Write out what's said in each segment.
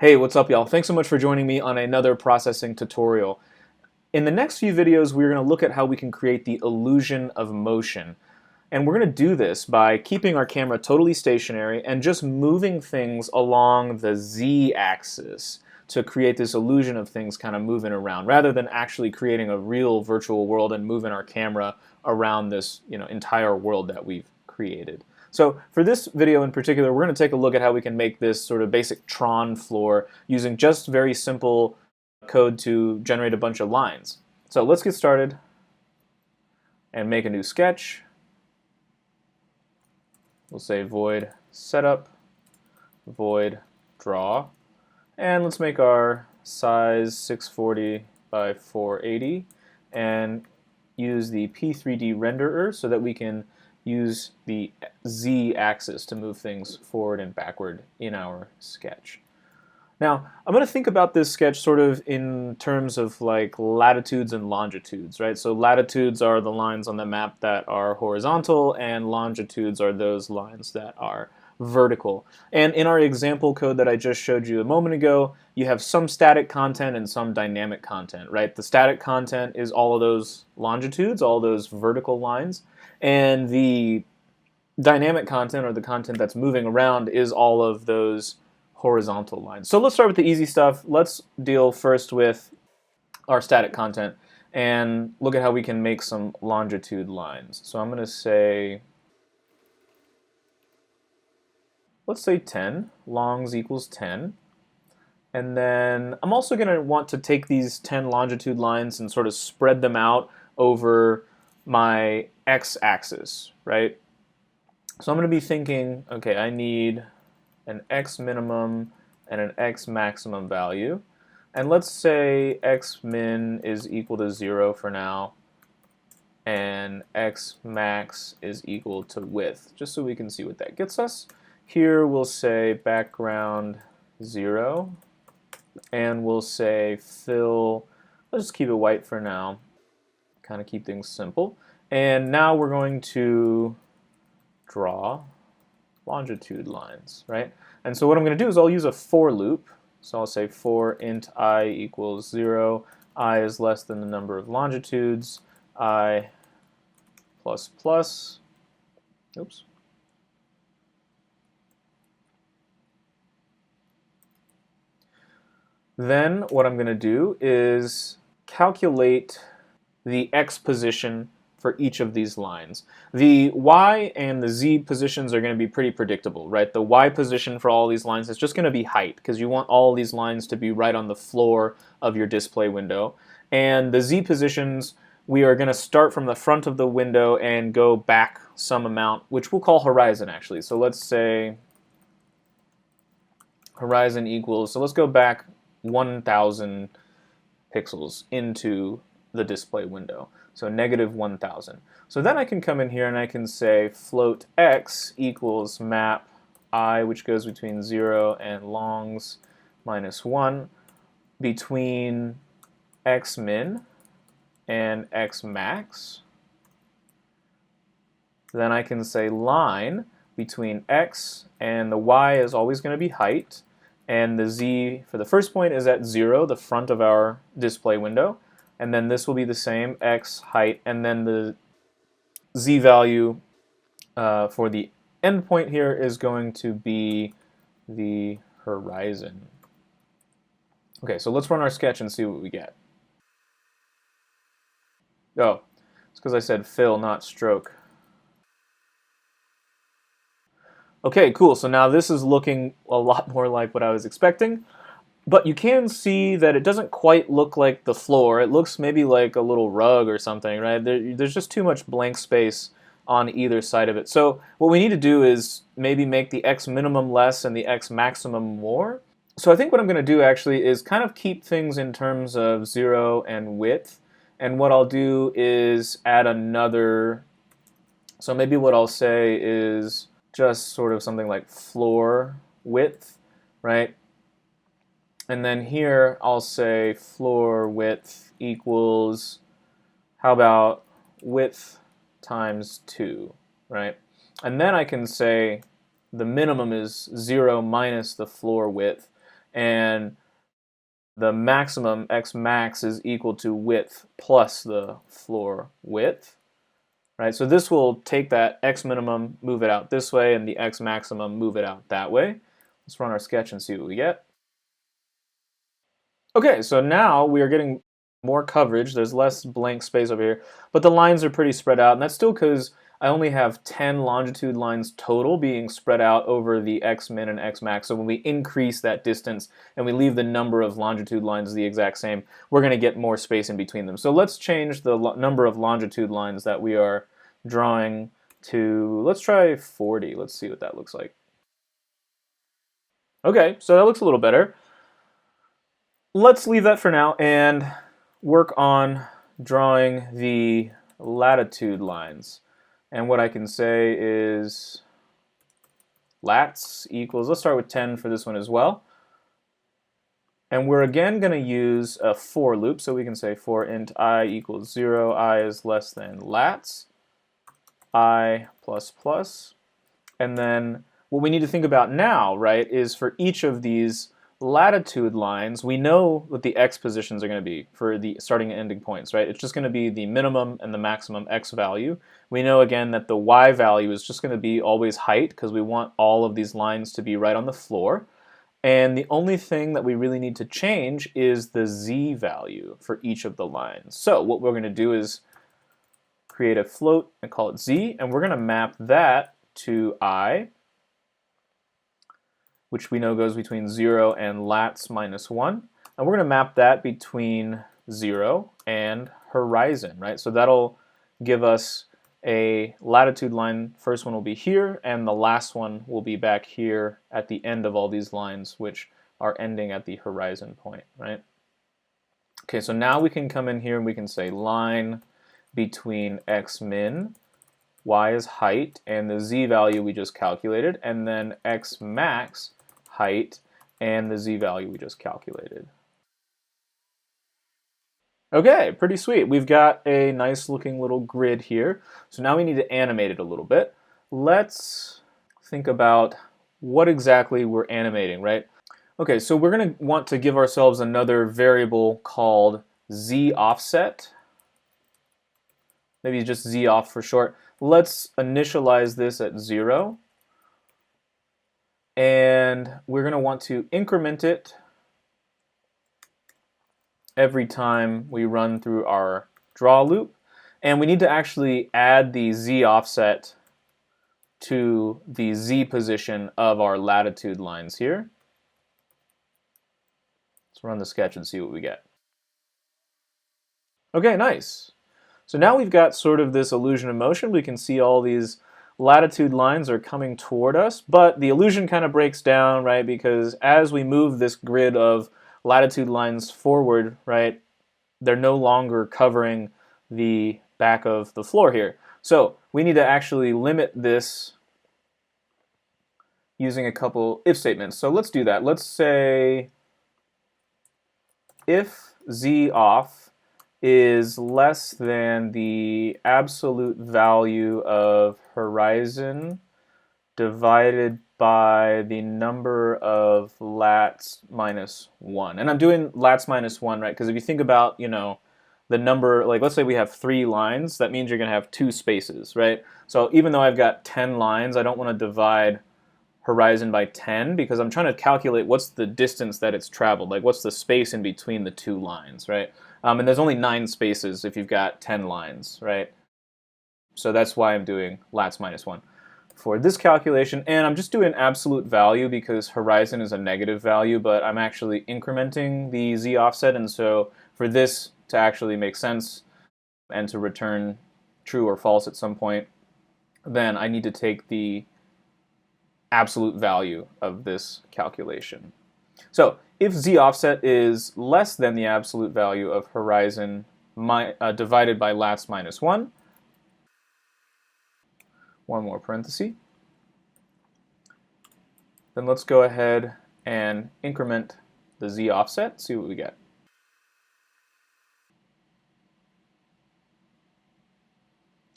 Hey, what's up, y'all? Thanks so much for joining me on another processing tutorial. In the next few videos, we're going to look at how we can create the illusion of motion. And we're going to do this by keeping our camera totally stationary and just moving things along the z-axis to create this illusion of things kind of moving around, rather than actually creating a real virtual world and moving our camera around this entire world that we've created. So for this video in particular, we're going to take a look at how we can make this sort of basic TRON floor using just very simple code to generate a bunch of lines. So let's get started and make a new sketch. We'll say void setup, void draw, and let's make our size 640 by 480 and use the P3D renderer so that we can use the z-axis to move things forward and backward in our sketch. Now, I'm going to think about this sketch sort of in terms of like latitudes and longitudes, right? So latitudes are the lines on the map that are horizontal, and longitudes are those lines that are vertical. And in our example code that I just showed you a moment ago, you have some static content and some dynamic content, right? The static content is all of those longitudes, all those vertical lines, and the dynamic content, or the content that's moving around, is all of those horizontal lines. So let's start with the easy stuff. Let's deal first with our static content and look at how we can make some longitude lines. So I'm going to say, let's say 10, longs equals 10. And then I'm also going to want to take these 10 longitude lines and sort of spread them out over my x-axis, right? So I'm going to be thinking, okay, I need an x minimum and an x maximum value. And let's say x min is equal to 0 for now, and x max is equal to width, just so we can see what that gets us. Here we'll say background 0, and we'll say fill, let's just keep it white for now, kind of keep things simple. And now we're going to draw longitude lines, right? And so what I'm going to do is I'll use a for loop. So I'll say for int I equals 0, I is less than the number of longitudes, I plus plus, oops. Then what I'm going to do is calculate the x position for each of these lines. The y and the z positions are going to be pretty predictable, right? The y position for all these lines is just going to be height, because you want all these lines to be right on the floor of your display window. And the z positions, we are going to start from the front of the window and go back some amount, which we'll call horizon actually. So let's say horizon equals, so let's go back 1,000 pixels into the display window. So negative 1,000. So then I can come in here and I can say float x equals map I, which goes between 0 and longs minus 1, between x min and x max. Then I can say line between x, and the y is always going to be height, and the z for the first point is at 0, the front of our display window. And then this will be the same, x height, and then the z value for the endpoint here is going to be the horizon. Okay, so let's run our sketch and see what we get. Oh, it's because I said fill, not stroke. Okay, cool. So now this is looking a lot more like what I was expecting. But you can see that it doesn't quite look like the floor. It looks maybe like a little rug or something, right? There's just too much blank space on either side of it. So what we need to do is maybe make the x minimum less and the x maximum more. So I think what I'm going to do actually is kind of keep things in terms of 0 and width. And what I'll do is add another, so maybe what I'll say is just sort of something like floor width, right? And then here I'll say floor width equals, how about width times 2, right? And then I can say the minimum is 0 minus the floor width, and the maximum x max is equal to width plus the floor width, right? So this will take that x minimum, move it out this way, and the x maximum, move it out that way. Let's run our sketch and see what we get. Okay, so now we are getting more coverage. There's less blank space over here, but the lines are pretty spread out, and that's still because I only have 10 longitude lines total being spread out over the x min and x max. So when we increase that distance and we leave the number of longitude lines the exact same, we're going to get more space in between them. So let's change the number of longitude lines that we are drawing to, let's try 40. Let's see what that looks like. Okay, so that looks a little better. Let's leave that for now and work on drawing the latitude lines. And what I can say is lats equals, let's start with 10 for this one as well. And we're again going to use a for loop, so we can say for int I equals 0, I is less than lats, I plus plus. And then what we need to think about now, right, is for each of these latitude lines, we know what the x positions are going to be for the starting and ending points, right? It's just going to be the minimum and the maximum x value. We know again that the y value is just going to be always height because we want all of these lines to be right on the floor. And the only thing that we really need to change is the z value for each of the lines. So what we're going to do is create a float and call it z, and we're going to map that to I, which we know goes between 0 and lats minus 1. And we're going to map that between 0 and horizon, right? So that'll give us a latitude line. First one will be here, and the last one will be back here at the end of all these lines, which are ending at the horizon point, right? Okay, so now we can come in here and we can say line between x min, y is height, and the z value we just calculated, and then x max, height, and the z value we just calculated. Okay, pretty sweet. We've got a nice looking little grid here. So now we need to animate it a little bit. Let's think about what exactly we're animating, right? Okay, so we're going to want to give ourselves another variable called z offset. Maybe just z off for short. Let's initialize this at 0. And we're going to want to increment it every time we run through our draw loop. And we need to actually add the z offset to the z position of our latitude lines here. Let's run the sketch and see what we get. Okay, nice. So now we've got sort of this illusion of motion. We can see all these latitude lines are coming toward us, but the illusion kind of breaks down, right? Because as we move this grid of latitude lines forward, right, they're no longer covering the back of the floor here. So we need to actually limit this using a couple if statements. So let's do that. Let's say if z off is less than the absolute value of horizon divided by the number of lats minus 1. And I'm doing lats minus 1, right? Because if you think about, you know, the number, like let's say we have 3 lines, that means you're going to have 2 spaces, right? So even though I've got 10 lines, I don't want to divide horizon by 10 because I'm trying to calculate what's the distance that it's traveled, like what's the space in between the 2 lines, right? And there's only 9 spaces if you've got 10 lines, right? So that's why I'm doing lats minus 1 for this calculation. And I'm just doing absolute value because horizon is a negative value, but I'm actually incrementing the z offset. And so for this to actually make sense and to return true or false at some point, then I need to take the absolute value of this calculation. So if z offset is less than the absolute value of horizon divided by lats minus 1, one more parenthesis, then let's go ahead and increment the z offset, see what we get.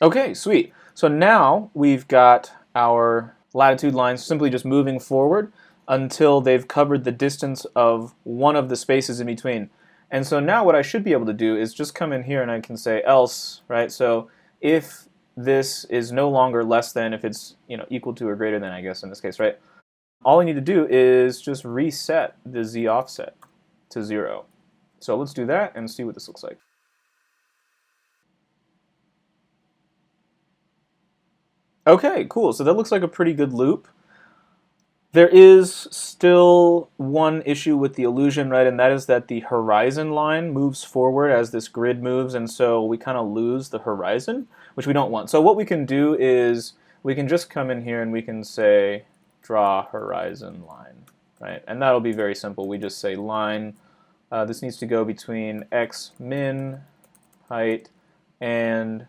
Okay, sweet. So now we've got our latitude lines simply just moving forward. until they've covered the distance of one of the spaces in between. And so now what I should be able to do is just come in here and I can say else, right? So if this is no longer less than, if it's equal to or greater than, I guess in this case, right? All I need to do is just reset the z offset to 0. So let's do that and see what this looks like. Okay, cool. So that looks like a pretty good loop. There is still one issue with the illusion, right? And that is that the horizon line moves forward as this grid moves, and so we kind of lose the horizon, which we don't want. So what we can do is we can just come in here and we can say draw horizon line, right? And that'll be very simple. We just say line. This needs to go between x min height and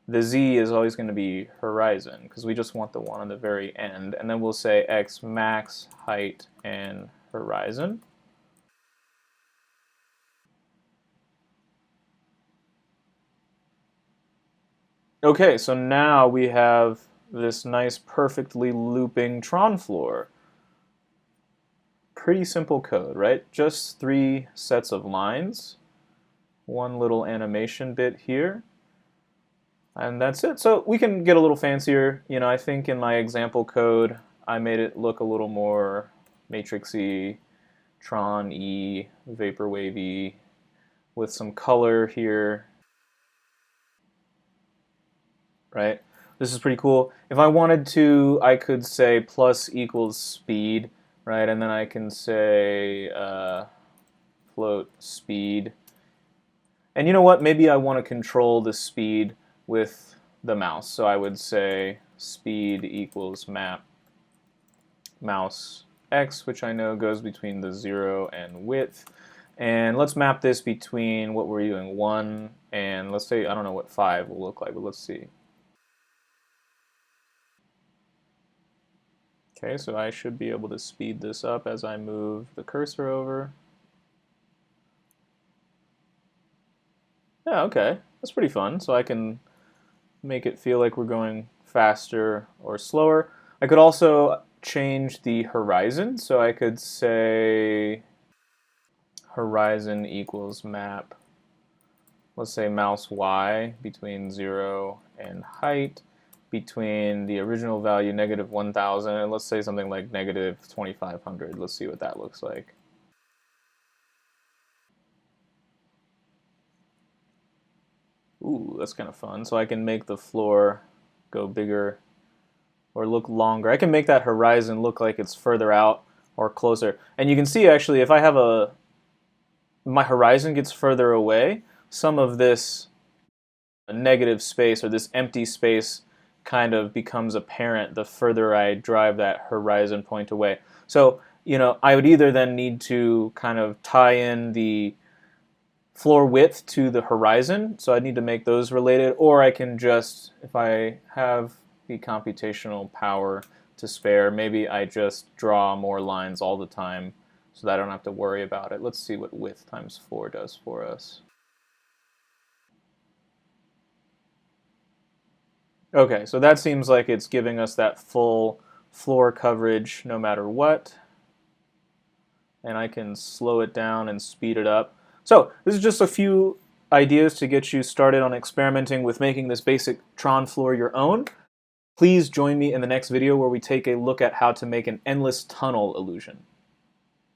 the z is always going to be horizon because we just want the one on the very end. And then we'll say x max height and horizon. Okay, so now we have this nice perfectly looping Tron floor. Pretty simple code, right? Just 3 sets of lines, one little animation bit here, and that's it. So we can get a little fancier. I think in my example code, I made it look a little more matrixy, Tron-y, vaporwavy, with some color here, right? This is pretty cool. If I wanted to, I could say plus equals speed, right? And then I can say float speed. And you know what? Maybe I want to control the speed with the mouse. So I would say speed equals map mouse x, which I know goes between the 0 and width. And let's map this between what we're doing, 1 and let's say, I don't know what 5 will look like, but let's see. Okay, so I should be able to speed this up as I move the cursor over. Yeah, okay, that's pretty fun. So I can make it feel like we're going faster or slower. I could also change the horizon, so I could say horizon equals map, let's say mouse y between 0 and height between the original value negative 1000 and let's say something like negative 2500. Let's see what that looks like. Ooh, that's kind of fun. So I can make the floor go bigger or look longer. I can make that horizon look like it's further out or closer. And you can see actually if I have my horizon gets further away, some of this negative space or this empty space kind of becomes apparent the further I drive that horizon point away. So, I would either then need to kind of tie in the floor width to the horizon, so I need to make those related, or I can just, if I have the computational power to spare, maybe I just draw more lines all the time so that I don't have to worry about it. Let's see what width times 4 does for us. Okay, so that seems like it's giving us that full floor coverage no matter what. And I can slow it down and speed it up. So this is just a few ideas to get you started on experimenting with making this basic Tron floor your own. Please join me in the next video where we take a look at how to make an endless tunnel illusion.